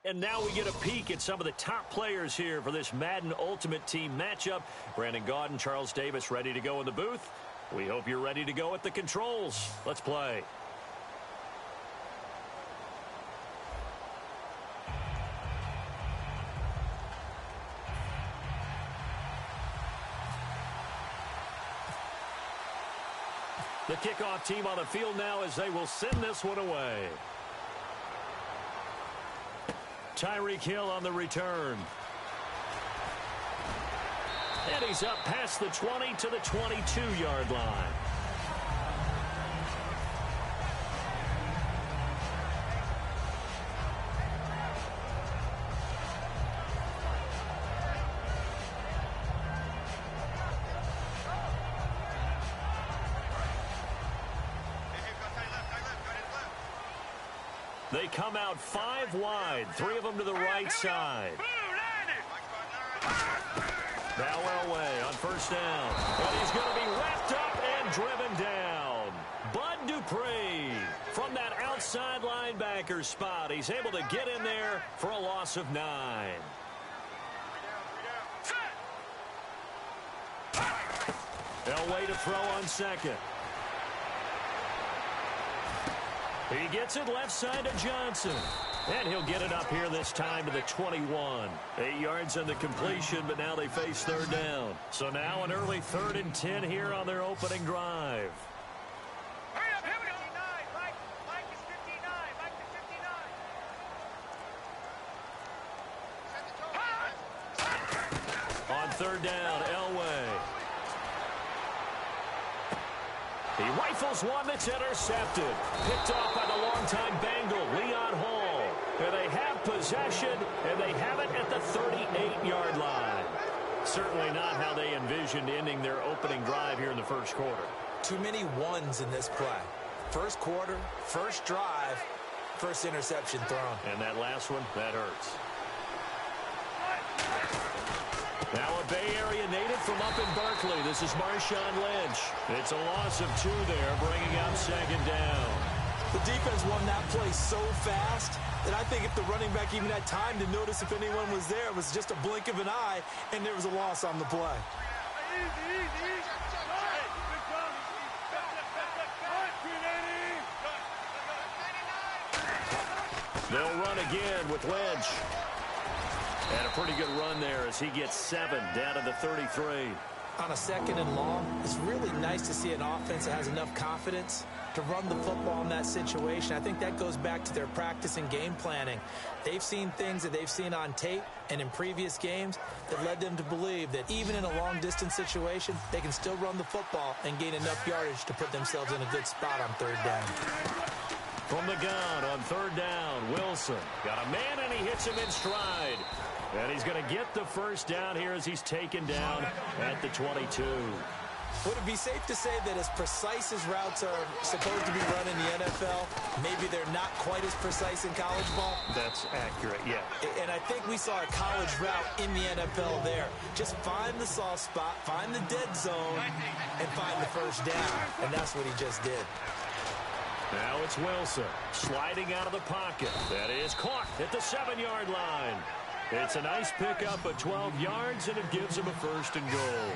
And now we get a peek at some of the top players here for this Madden Ultimate Team matchup. Brandon Gaudin, Charles Davis ready to go in the booth. We hope you're ready to go at the controls. Let's play. The kickoff team on the field now as they will send this one away. Tyreek Hill on the return. And he's up past the 20 to the 22-yard line. They come out 5 wide, 3 of them to the right side. Now Elway on first down. And he's going to be wrapped up and driven down. Bud Dupree from that outside linebacker spot. He's able to get in there for a loss of 9. Elway to throw on second. He gets it left side to Johnson. And he'll get it up here this time to the 21. 8 yards on the completion, but now they face third down. So now an early 3rd and 10 here on their opening drive. Hurry up, here we go. Mike is 59. Mike is 59. On third down, Elway. He rifles one that's intercepted. Picked off by the longtime Bengal, Leon Hall. And they have possession, and they have it at the 38-yard line. Certainly not how they envisioned ending their opening drive here in the first quarter. Too many ones in this play. First quarter, first drive, first interception thrown. And that last one, that hurts. Now a Bay Area native from up in Berkeley. This is Marshawn Lynch. It's a loss of 2 there, bringing up second down. The defense won that play so fast that I think if the running back even had time to notice if anyone was there, it was just a blink of an eye, and there was a loss on the play. They'll run again with Lynch. And a pretty good run there as he gets 7 down to the 33. On a second and long, it's really nice to see an offense that has enough confidence to run the football in that situation. I think that goes back to their practice and game planning. They've seen things that they've seen on tape and in previous games that led them to believe that even in a long-distance situation, they can still run the football and gain enough yardage to put themselves in a good spot on third down. From the gun on third down, Wilson got a man and he hits him in stride. And he's going to get the first down here as he's taken down at the 22. Would it be safe to say that as precise as routes are supposed to be run in the NFL, maybe they're not quite as precise in college ball? That's accurate, yeah. And I think we saw a college route in the NFL there. Just find the soft spot, find the dead zone, and find the first down. And that's what he just did. Now it's Wilson sliding out of the pocket. That is caught at the 7-yard line. It's a nice pickup of 12 yards, and it gives him a first and goal.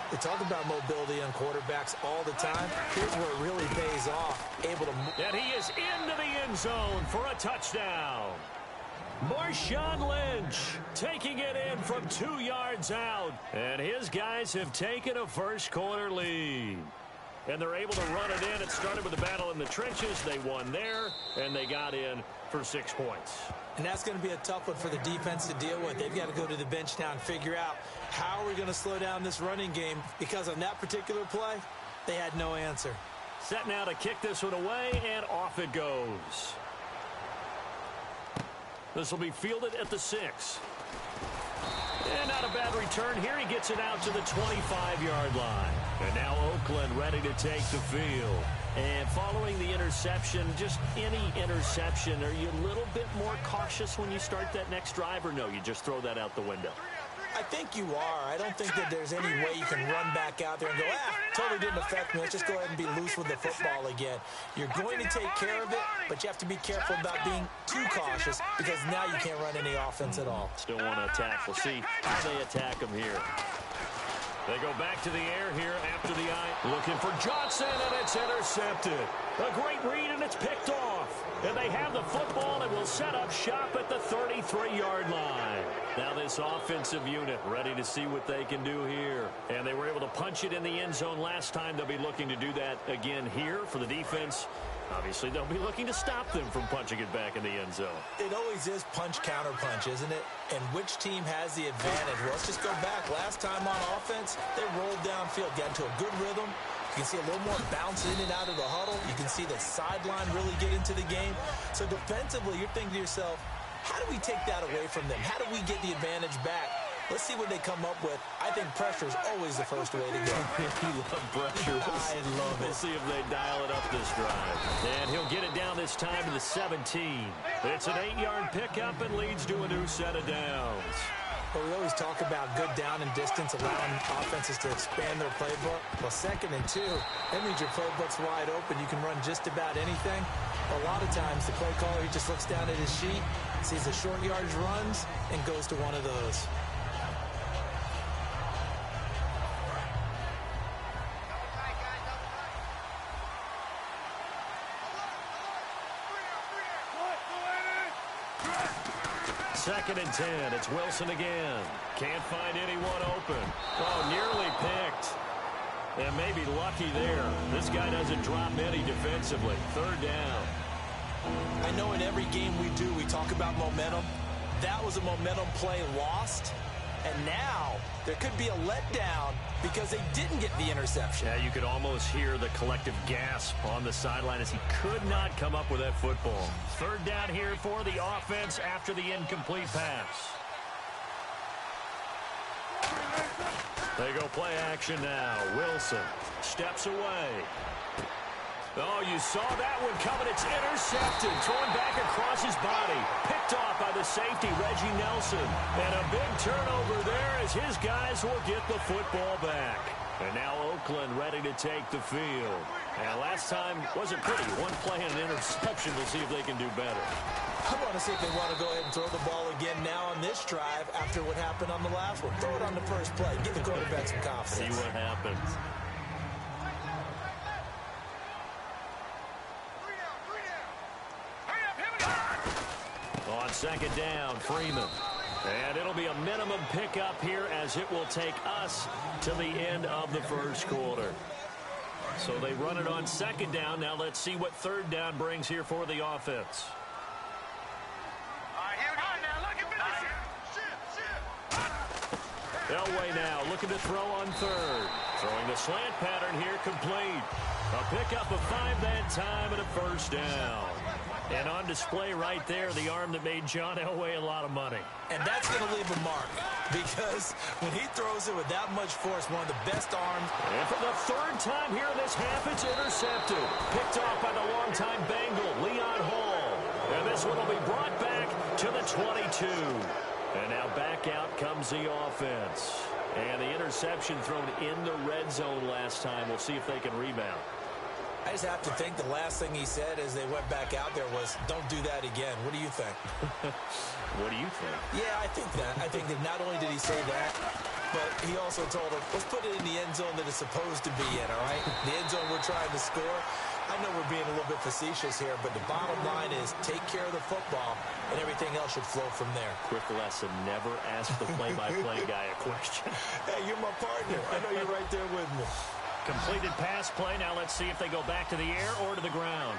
They talk about mobility on quarterbacks all the time. Here's where it really pays off. Able to move. And he is into the end zone for a touchdown. Marshawn Lynch taking it in from 2 yards out. And his guys have taken a first quarter lead. And they're able to run it in. It started with a battle in the trenches. They won there, and they got in for 6 points. And that's going to be a tough one for the defense to deal with. They've got to go to the bench now and figure out how are we going to slow down this running game, because on that particular play, they had no answer. Set now to kick this one away, and off it goes. This will be fielded at the 6. And not a bad return here. He gets it out to the 25-yard line. And now Oakland ready to take the field. And following the interception, just any interception, are you a little bit more cautious when you start that next drive, or no, you just throw that out the window? I I think you are. I don't think that there's any way you can run back out there and go, totally didn't affect me. Let's just go ahead and be loose with the football again. You're going to take care of it, but you have to be careful about being too cautious because now you can't run any offense at all. Still want to attack. We'll see how they attack them here. They go back to the air here after the eye. Looking for Johnson, and it's intercepted. A great read, and it's picked off. And they have the football and will set up shop at the 33-yard line. Now this offensive unit ready to see what they can do here. And they were able to punch it in the end zone last time. They'll be looking to do that again here for the defense. Obviously, they'll be looking to stop them from punching it back in the end zone. It always is punch-counter-punch, isn't it? And which team has the advantage? Well, let's just go back. Last time on offense, they rolled downfield, got into a good rhythm. You can see a little more bounce in and out of the huddle. You can see the sideline really get into the game. So defensively, you're thinking to yourself, how do we take that away from them? How do we get the advantage back? Let's see what they come up with. I think pressure is always the first way to go. You love pressure. I love it. We'll see if they dial it up this drive. And he'll get it down this time to the 17. It's an 8-yard pickup and leads to a new set of downs. Well, we always talk about good down and distance, allowing offenses to expand their playbook. Well, 2nd and 2, that means your playbook's wide open. You can run just about anything. A lot of times, the play caller, he just looks down at his sheet, sees the short yardage runs, and goes to one of those. Second and 10. It's Wilson again. Can't find anyone open. Oh, nearly picked. And maybe lucky there. This guy doesn't drop many defensively. 3rd down. I know in every game we do, we talk about momentum. That was a momentum play lost. And now there could be a letdown because they didn't get the interception. Yeah, you could almost hear the collective gasp on the sideline as he could not come up with that football. 3rd down here for the offense after the incomplete pass. They go play action now. Wilson steps away. Oh, you saw that one coming. It's intercepted. Thrown back across his body. Picked off by the safety, Reggie Nelson. And a big turnover there as his guys will get the football back. And now Oakland ready to take the field. And last time wasn't pretty. One play and an interception. We'll see if they can do better. I want to see if they want to go ahead and throw the ball again now on this drive after what happened on the last one. Throw it on the first play. Give the quarterback some confidence. See what happens. On 2nd down, Freeman. And it'll be a minimum pickup here as it will take us to the end of the 1st quarter. So they run it on 2nd down. Now let's see what 3rd down brings here for the offense. Elway now looking to throw on 3rd. Throwing the slant pattern here complete. A pickup of 5 that time and a 1st down. And on display right there, the arm that made John Elway a lot of money. And that's going to leave a mark because when he throws it with that much force, one of the best arms. And for the 3rd time here in this half, it's intercepted. Picked off by the longtime Bengal, Leon Hall. And this one will be brought back to the 22. And now back out comes the offense. And the interception thrown in the red zone last time. We'll see if they can rebound. I just have to think the last thing he said as they went back out there was, don't do that again. What do you think? What do you think? Yeah, I think that. I think that not only did he say that, but he also told him, let's put it in the end zone that it's supposed to be in, all right? The end zone we're trying to score. I know we're being a little bit facetious here, but the bottom line is take care of the football, and everything else should flow from there. Quick lesson, never ask the play-by-play guy a question. Hey, you're my partner. I know you're right there with me. Completed pass play. Now let's see if they go back to the air or to the ground.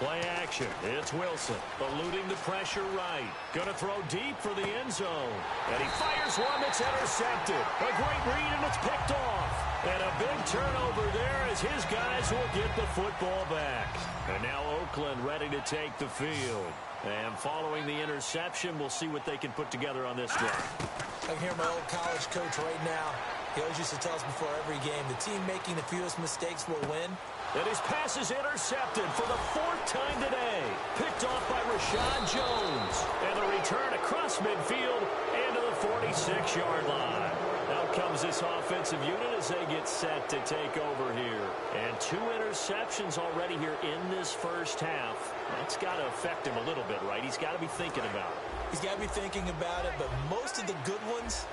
Play action. It's Wilson. Eluding the pressure right. Going to throw deep for the end zone. And he fires one that's intercepted. A great read, and it's picked off. And a big turnover there as his guys will get the football back. And now Oakland ready to take the field. And following the interception, we'll see what they can put together on this drive. I can hear my old college coach right now. He always used to tell us before every game, the team making the fewest mistakes will win. And his pass is intercepted for the 4th time today. Picked off by Rashad Jones. And the return across midfield into the 46-yard line. Out comes this offensive unit as they get set to take over here. And 2 interceptions already here in this first half. That's got to affect him a little bit, right? He's got to be thinking about it. He's got to be thinking about it, but most of the good ones,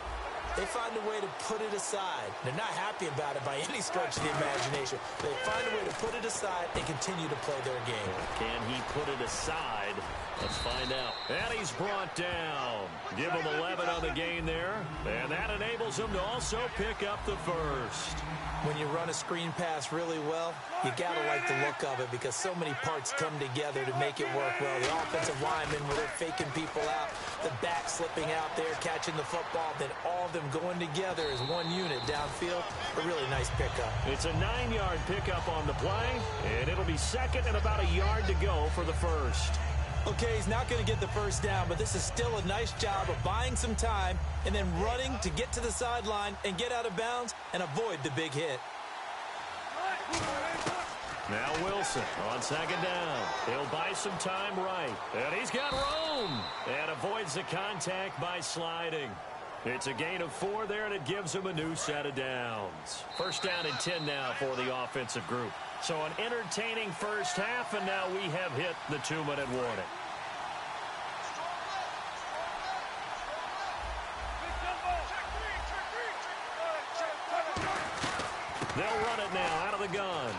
they find a way to put it aside. They're not happy about it by any stretch of the imagination. They find a way to put it aside and continue to play their game. Can he put it aside? Let's find out. And he's brought down. Give him 11 on the gain there. And that enables him to also pick up the first. When you run a screen pass really well, you got to like the look of it because so many parts come together to make it work well. The offensive linemen, where they're faking people out, the back slipping out there, catching the football, then all of them going together as one unit downfield. A really nice pickup. It's a 9-yard pickup on the play, and it'll be second and about a yard to go for the first. Okay, he's not going to get the first down, but this is still a nice job of buying some time and then running to get to the sideline and get out of bounds and avoid the big hit. Now Wilson on second down. He'll buy some time right. And he's got room. And avoids the contact by sliding. It's a gain of 4 there, and it gives him a new set of downs. First down and 10 now for the offensive group. So an entertaining first half, and now we have hit the 2-minute warning. They'll run it now out of the gun.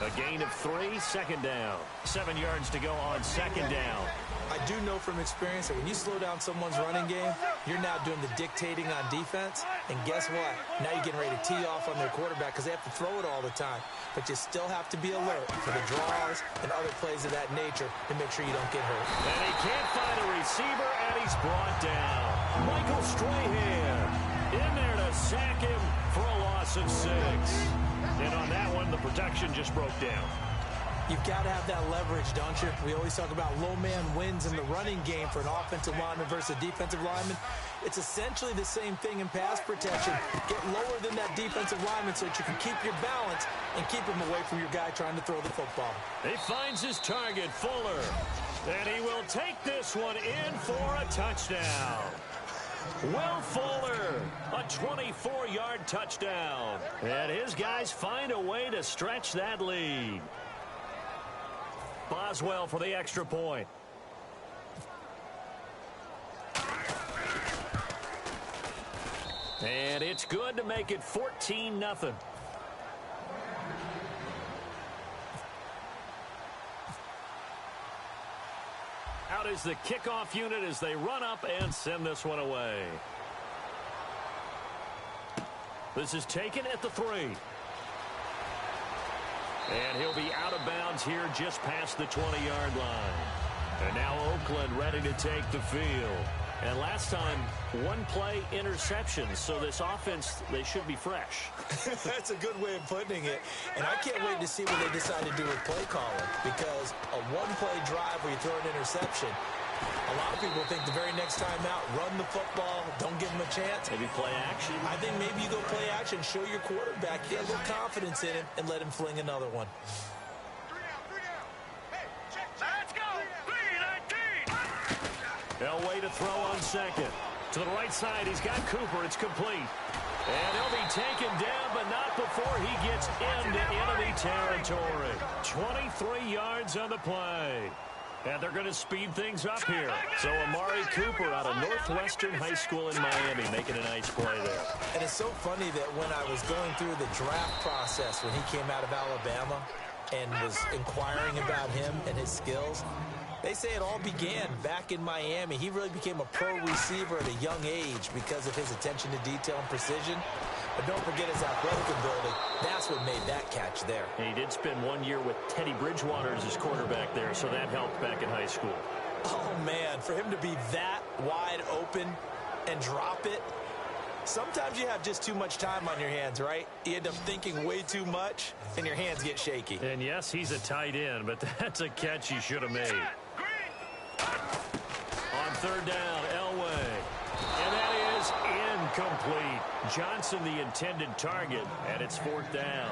A gain of 3, second down. 7 yards to go on second down. I do know from experience that when you slow down someone's running game, you're now doing the dictating on defense. And guess what? Now you're getting ready to tee off on their quarterback because they have to throw it all the time. But you still have to be alert for the draws and other plays of that nature to make sure you don't get hurt. And he can't find a receiver, and he's brought down. Michael Strahan in there to sack him for a loss of 6. And on that one, the protection just broke down. You've got to have that leverage, don't you? We always talk about low man wins in the running game for an offensive lineman versus a defensive lineman. It's essentially the same thing in pass protection. Get lower than that defensive lineman so that you can keep your balance and keep him away from your guy trying to throw the football. He finds his target, Fuller. And he will take this one in for a touchdown. Will Fuller, a 24-yard touchdown. And his guys find a way to stretch that lead. Boswell for the extra point. And it's good to make it 14-0. Out is the kickoff unit as they run up and send this one away. This is taken at the 3. And he'll be out of bounds here just past the 20-yard line. And now Oakland ready to take the field. And last time, 1-play interception. So this offense, they should be fresh. That's a good way of putting it. And I can't wait to see what they decide to do with play calling. Because a 1-play drive where you throw an interception, a lot of people think the very next time out, run the football, don't give him a chance. Maybe play action. I think maybe you go play action, show your quarterback, get a little confidence in him, and let him fling another one. Let's go! 3-19! Elway to throw on second. To the right side, he's got Cooper. It's complete. And he'll be taken down, but not before he gets into enemy territory. 23 yards on the play. And they're going to speed things up here. So Amari Cooper out of Northwestern High School in Miami making a nice play there. And it's so funny that when I was going through the draft process when he came out of Alabama and was inquiring about him and his skills, they say it all began back in Miami. He really became a pro receiver at a young age because of his attention to detail and precision. But don't forget his athletic ability. That's what made that catch there. And he did spend 1 year with Teddy Bridgewater as his quarterback there, so that helped back in high school. Oh, man, for him to be that wide open and drop it, sometimes you have just too much time on your hands, right? You end up thinking way too much, and your hands get shaky. And, yes, he's a tight end, but that's a catch he should have made. On third down, Elway. And that is incomplete. Johnson, the intended target, and it's 4th down.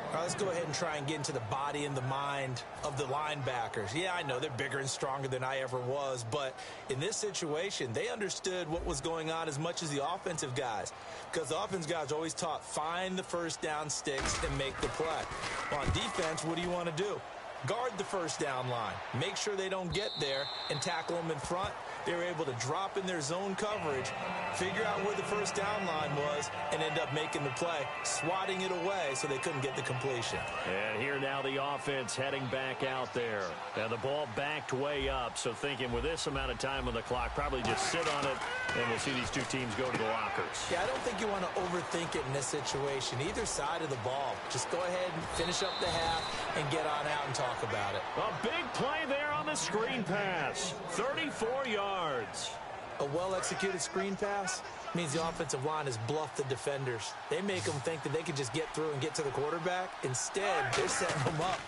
All right, let's go ahead and try and get into the body and the mind of the linebackers. Yeah, I know they're bigger and stronger than I ever was, but in this situation, they understood what was going on as much as the offensive guys, because the offensive guys always taught, find the first down sticks and make the play. Well, on defense, what do you want to do? Guard the first down line. Make sure they don't get there and tackle them in front. They were able to drop in their zone coverage, figure out where the first down line was, and end up making the play, swatting it away so they couldn't get the completion. And here now the offense heading back out there. And the ball backed way up, so thinking with this amount of time on the clock, probably just sit on it, and we'll see these two teams go to the lockers. Yeah, I don't think you want to overthink it in this situation. Either side of the ball. Just go ahead and finish up the half and get on out and talk about it. A big play there on the screen pass. 34 yards. A well-executed screen pass means the offensive line has bluffed the defenders. They make them think that they can just get through and get to the quarterback. Instead, they're setting them up.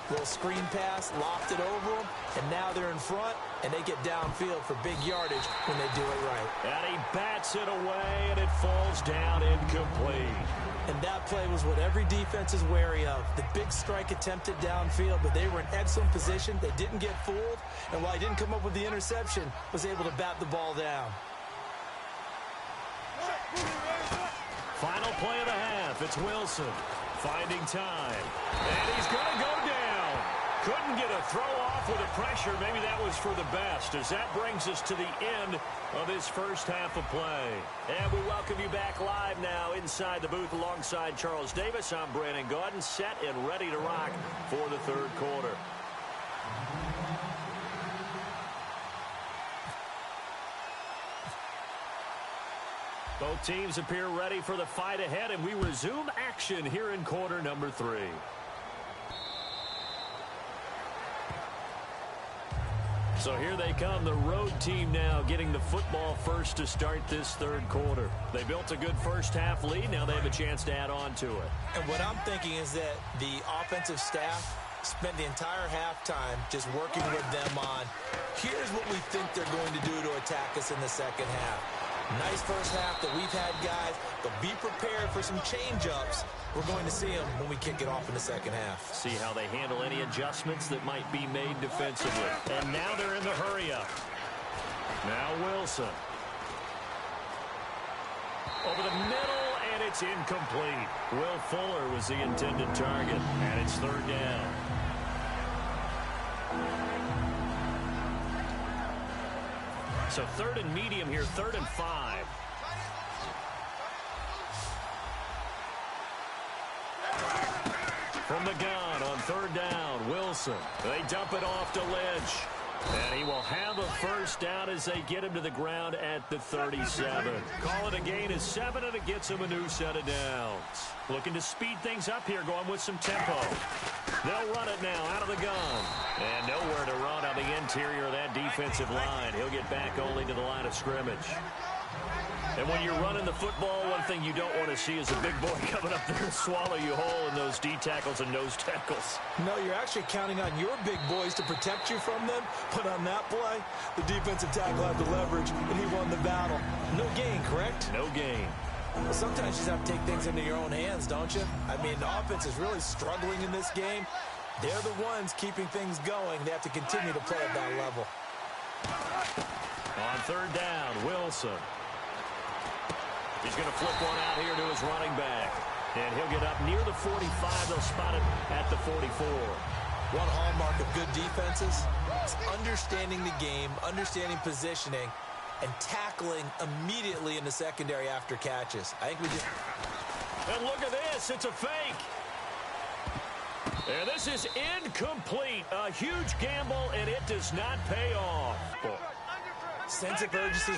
Little screen pass, lofted over them, and now they're in front, and they get downfield for big yardage when they do it right. And he bats it away, and it falls down incomplete. And that play was what every defense is wary of. The big strike attempted downfield, but they were in excellent position. They didn't get fooled, and while he didn't come up with the interception, was able to bat the ball down. Final play of the half. It's Wilson finding time. And he's going to go down. Couldn't get a throw off with the pressure. Maybe that was for the best, as that brings us to the end of this first half of play. And we welcome you back live now inside the booth alongside Charles Davis. I'm Brandon Gaudin, set and ready to rock for the third quarter. Both teams appear ready for the fight ahead, and we resume action here in quarter number 3. So here they come, the road team now getting the football first to start this third quarter. They built a good first half lead. Now they have a chance to add on to it. And what I'm thinking is that the offensive staff spent the entire halftime just working with them on, here's what we think they're going to do to attack us in the second half. Nice first half that we've had, guys, but be prepared for some change-ups. We're going to see them when we kick it off in the second half. See how they handle any adjustments that might be made defensively. And now they're in the hurry-up. Now Wilson. Over the middle, and it's incomplete. Will Fuller was the intended target, and it's third down. So third and medium here, 3rd and 5. From the gun on third down, Wilson. They dump it off to Lynch. And he will have a first down as they get him to the ground at the 37. Call it a gain of 7, and it gets him a new set of downs. Looking to speed things up here, going with some tempo. They'll run it now out of the gun. And nowhere to run on the interior of that defensive line. He'll get back only to the line of scrimmage. And when you're running the football, one thing you don't want to see is a big boy coming up there and swallow you whole in those D tackles and nose tackles. No, you're actually counting on your big boys to protect you from them. But on that play, the defensive tackle had the leverage, and he won the battle. No gain, correct? No gain. Well, sometimes you just have to take things into your own hands, don't you? I mean, the offense is really struggling in this game. They're the ones keeping things going. They have to continue to play at that level. On third down, Wilson. He's going to flip one out here to his running back. And he'll get up near the 45. They'll spot it at the 44. One hallmark of good defenses is understanding the game, understanding positioning, and tackling immediately in the secondary after catches. I think we just... And look at this. It's a fake. And this is incomplete. A huge gamble, and it does not pay off. Sense of urgency.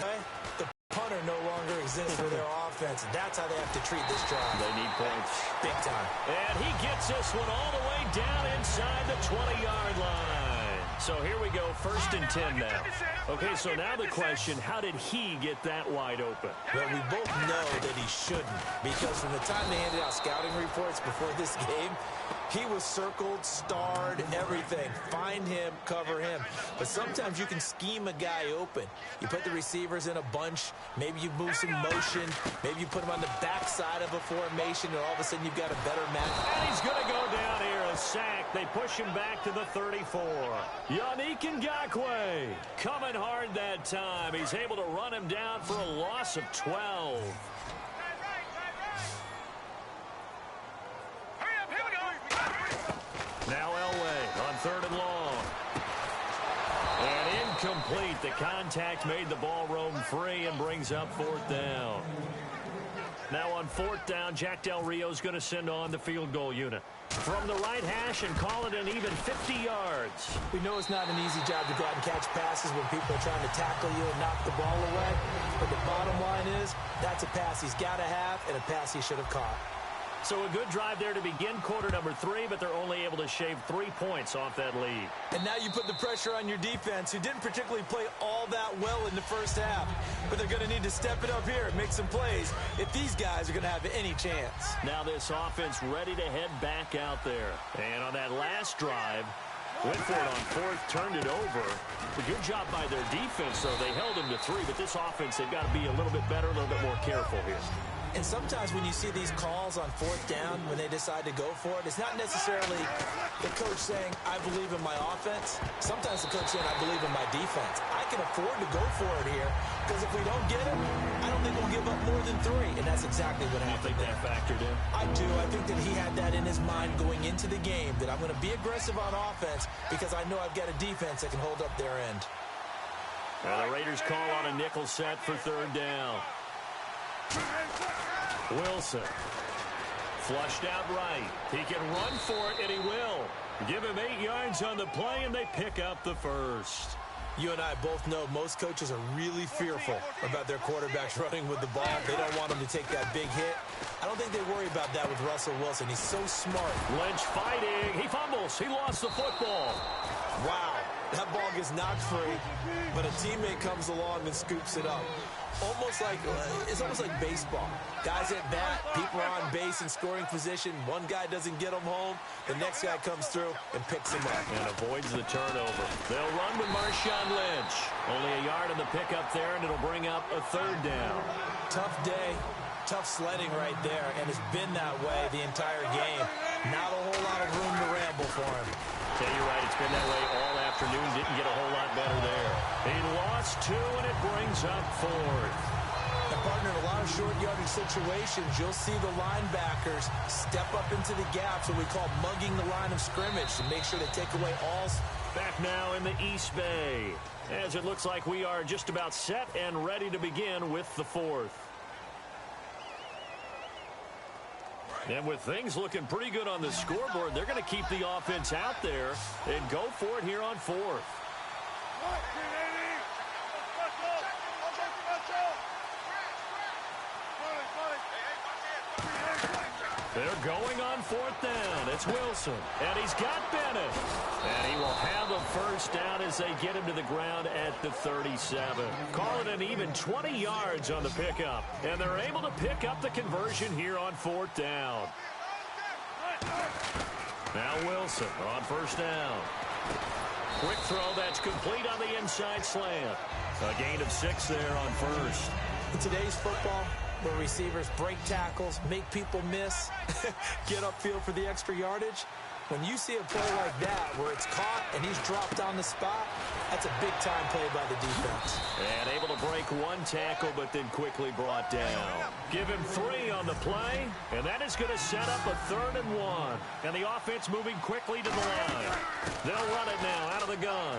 The punter no longer exists for their offense. And that's how they have to treat this drive. They need points. Big time. And he gets this one all the way down inside the 20-yard line. So here we go, 1st and 10 now. Okay, so now the question, how did he get that wide open? Well, we both know that he shouldn't, because from the time they handed out scouting reports before this game, He was circled, starred, everything. Find him, cover him. But sometimes you can scheme a guy open. You put the receivers in a bunch. Maybe you move some motion. Maybe you put him on the backside of a formation, and all of a sudden you've got a better match. And he's going to go down here, a sack. They push him back to the 34. Yannick Ngakoue coming hard that time. He's able to run him down for a loss of 12. Now Elway on 3rd and long. And incomplete. The contact made the ball roam free and brings up 4th down. Now on 4th down, Jack Del Rio's going to send on the field goal unit. From the right hash and call it an even 50 yards. We know it's not an easy job to go out and catch passes when people are trying to tackle you and knock the ball away. But the bottom line is, that's a pass he's got to have and a pass he should have caught. So a good drive there to begin quarter number 3, but they're only able to shave 3 points off that lead. And now you put the pressure on your defense, who didn't particularly play all that well in the first half. But they're going to need to step it up here and make some plays if these guys are going to have any chance. Now this offense ready to head back out there. And on that last drive, went for it on 4th, turned it over. A good job by their defense, though. They held him to 3, but this offense, they've got to be a little bit better, a little bit more careful here. And sometimes when you see these calls on 4th down, when they decide to go for it, it's not necessarily the coach saying, I believe in my offense. Sometimes the coach saying, I believe in my defense. I can afford to go for it here because if we don't get it, I don't think we'll give up more than 3. And that's exactly what happened. You think that factored in? I do. I think that he had that in his mind going into the game, that I'm going to be aggressive on offense because I know I've got a defense that can hold up their end. And the Raiders call on a nickel set for 3rd down. Wilson flushed out right. He can run for it, and he will. Give him 8 yards on the play, and they pick up the first. You and I both know most coaches are really fearful about their quarterbacks running with the ball. They don't want them to take that big hit. I don't think they worry about that with Russell Wilson. He's so smart. Lynch fighting. He fumbles. He lost the football. Wow. That ball gets knocked free, but a teammate comes along and scoops it up. It's almost like baseball. Guys at bat, people are on base in scoring position. One guy doesn't get them home. The next guy comes through and picks him up. And avoids the turnover. They'll run with Marshawn Lynch. Only a yard on the pickup there, and it'll bring up a 3rd down. Tough day, tough sledding right there, and it's been that way the entire game. Not a whole lot of room to ramble for him. Yeah, you're right. It's been that way all afternoon. Didn't get a whole lot better there. He lost 2, and it brings up 4th. And, partner, in a lot of short yardage situations, you'll see the linebackers step up into the gaps, what we call mugging the line of scrimmage, to make sure they take away all. Back now in the East Bay, as it looks like we are just about set and ready to begin with the 4th. And with things looking pretty good on the scoreboard, they're going to keep the offense out there and go for it here on 4th. They're going on 4th down. It's Wilson, and he's got Bennett. And he will have a first down as they get him to the ground at the 37. Call it an even 20 yards on the pickup. And they're able to pick up the conversion here on 4th down. Now Wilson on 1st down. Quick throw that's complete on the inside slant. A gain of 6 there on 1st. In today's football, where receivers break tackles, make people miss, get upfield for the extra yardage, when you see a play like that where it's caught and he's dropped on the spot, that's a big-time play by the defense. And able to break 1 tackle, but then quickly brought down. Give him 3 on the play, and that is going to set up a 3rd and 1. And the offense moving quickly to the line. They'll run it now out of the gun.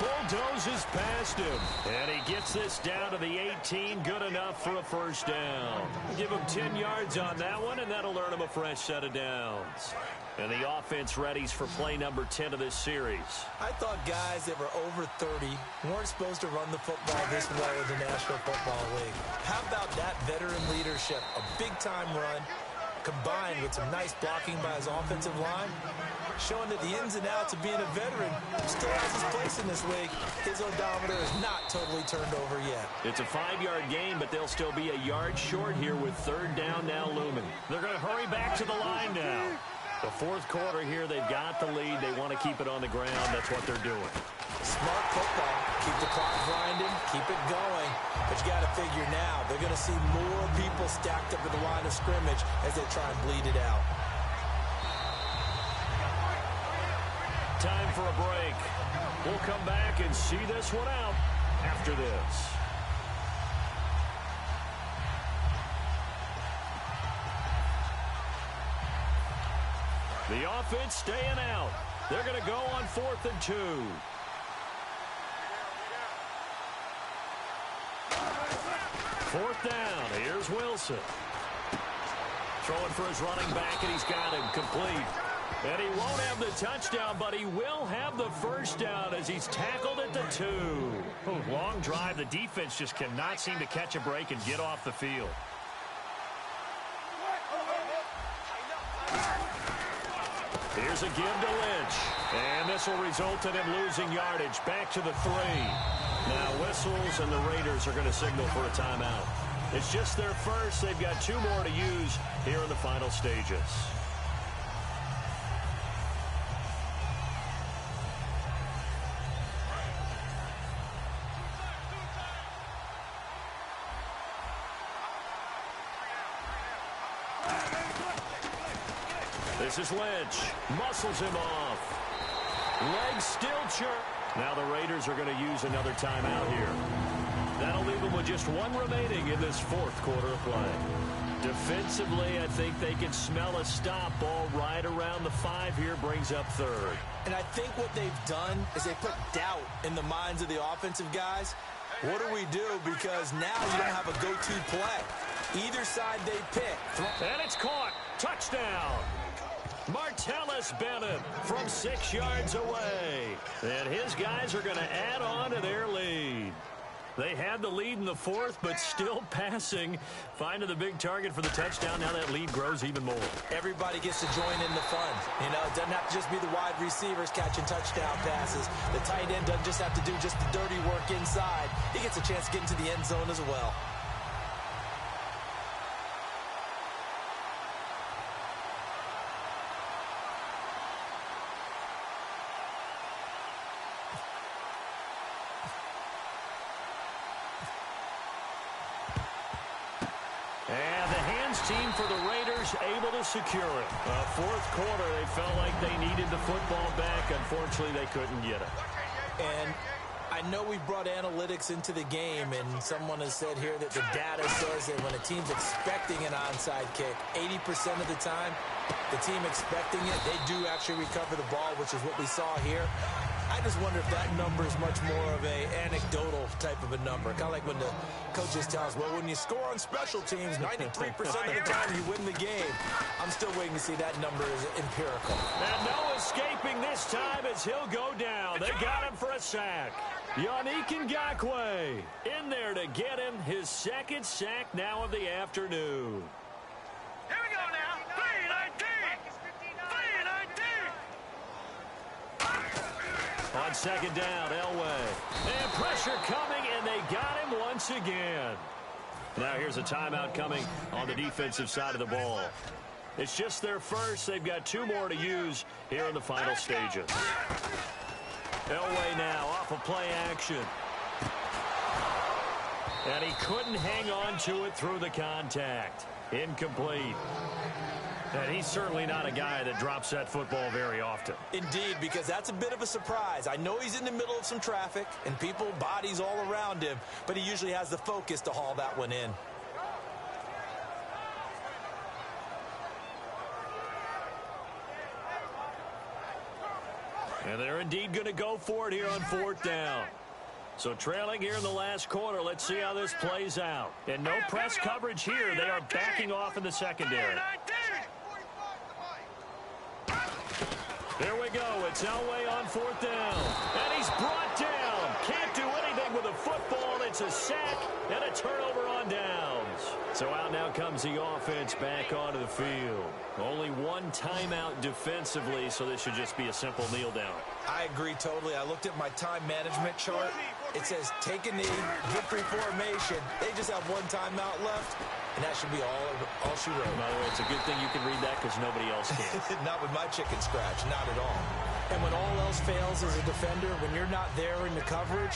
Bulldozes past him, and he gets this down to the 18, good enough for a first down. Give him 10 yards on that one, and that'll earn him a fresh set of downs. And the offense readies for play number 10 of this series. I thought guys that were over 30 weren't supposed to run the football this well in the National Football League. How about that veteran leadership? A big-time run combined with some nice blocking by his offensive line, showing that the ins and outs of being a veteran still has his place in this league. His odometer is not totally turned over yet. It's a 5-yard gain, but they'll still be a yard short here with 3rd down now looming. They're going to hurry back to the line now. The fourth quarter here, they've got the lead. They want to keep it on the ground. That's what they're doing. Smart football. Keep the clock grinding. Keep it going. But you got to figure now, they're going to see more people stacked up at the line of scrimmage as they try and bleed it out. Time for a break. We'll come back and see this one out after this. The offense staying out. They're going to go on 4th and 2. Fourth down. Here's Wilson. Throwing for his running back, and he's got him complete. And he won't have the touchdown, but he will have the first down as he's tackled at the 2. Long drive. The defense just cannot seem to catch a break and get off the field. Here's a give to Lynch. And this will result in him losing yardage. Back to the 3. Now whistles, and the Raiders are going to signal for a timeout. It's just their first. They've got 2 more to use here in the final stages. This is Lynch. Muscles him off. Legs still churn. Now the Raiders are going to use another timeout here. That'll leave them with just 1 remaining in this 4th quarter of play. Defensively, I think they can smell a stop. Ball right around the 5 here, brings up 3rd. And I think what they've done is they put doubt in the minds of the offensive guys. What do we do? Because now you don't have a go-to play. Either side they pick. And it's caught. Touchdown. Martellus Bennett from 6 yards away. And his guys are going to add on to their lead. They had the lead in the 4th, but still passing. Finding the big target for the touchdown. Now that lead grows even more. Everybody gets to join in the fun. You know, it doesn't have to just be the wide receivers catching touchdown passes. The tight end doesn't just have to do just the dirty work inside. He gets a chance to get into the end zone as well. Team for the Raiders able to secure it. 4th quarter, they felt like they needed the football back. Unfortunately, they couldn't get it. And I know we brought analytics into the game, and someone has said here that the data says that when a team's expecting an onside kick, 80% of the time, the team expecting it, they do actually recover the ball, which is what we saw here. I just wonder if that number is much more of a anecdotal type of a number. Kind of like when the coaches tell us, well, when you score on special teams, 93% of the time you win the game. I'm still waiting to see that number is empirical. And no escaping this time as he'll go down. They got him for a sack. Yannick Ngakoue in there to get him his 2nd sack now of the afternoon. Here we go now. 3-19. 3-19. On 2nd down, Elway. And pressure coming, and they got him once again. Now here's a timeout coming on the defensive side of the ball. It's just their first. They've got 2 more to use here in the final stages. Elway now off of play action. And he couldn't hang on to it through the contact. Incomplete. And he's certainly not a guy that drops that football very often. Indeed, because that's a bit of a surprise. I know he's in the middle of some traffic and people, bodies all around him, but he usually has the focus to haul that one in. And they're indeed going to go for it here on 4th down. So trailing here in the last quarter, let's see how this plays out. And no press coverage here. They are backing off in the secondary. There we go. It's Elway on 4th down. And he's brought down. Can't do anything with a football. It's a sack and a turnover on downs. So out now comes the offense back onto the field. Only 1 timeout defensively, so this should just be a simple kneel down. I agree totally. I looked at my time management chart. It says, take a knee, victory formation. They just have one timeout left, and that should be all she wrote. By the way, it's a good thing you can read that because nobody else can. Not with my chicken scratch, not at all. And when all else fails as a defender, when you're not there in the coverage,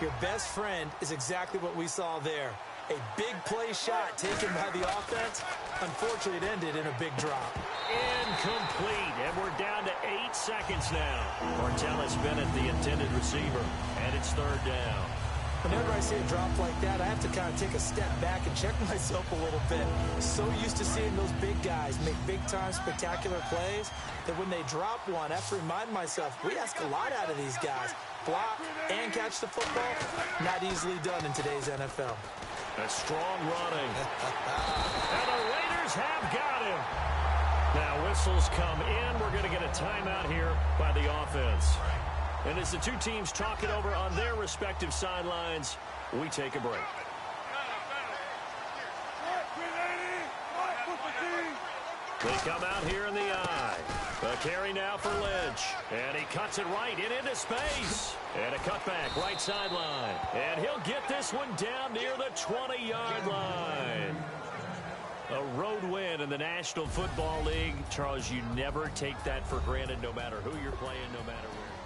your best friend is exactly what we saw there. A big play shot taken by the offense. Unfortunately, it ended in a big drop. Incomplete, and we're down to 8 seconds now. Martellus Bennett, the intended receiver, and it's third down. Whenever I see a drop like that, I have to kind of take a step back and check myself a little bit. So used to seeing those big guys make big-time spectacular plays that when they drop one, I have to remind myself, we ask a lot out of these guys. Block and catch the football, not easily done in today's NFL. A strong running. And the Raiders have got him. Now whistles come in. We're going to get a timeout here by the offense. And as the two teams talk it over on their respective sidelines, we take a break. They come out here in the eye. A carry now for Lynch. And he cuts it right and into space. And a cutback right sideline. And he'll get this one down near the 20-yard line. A road win in the National Football League. Charles, you never take that for granted no matter who you're playing, no matter where.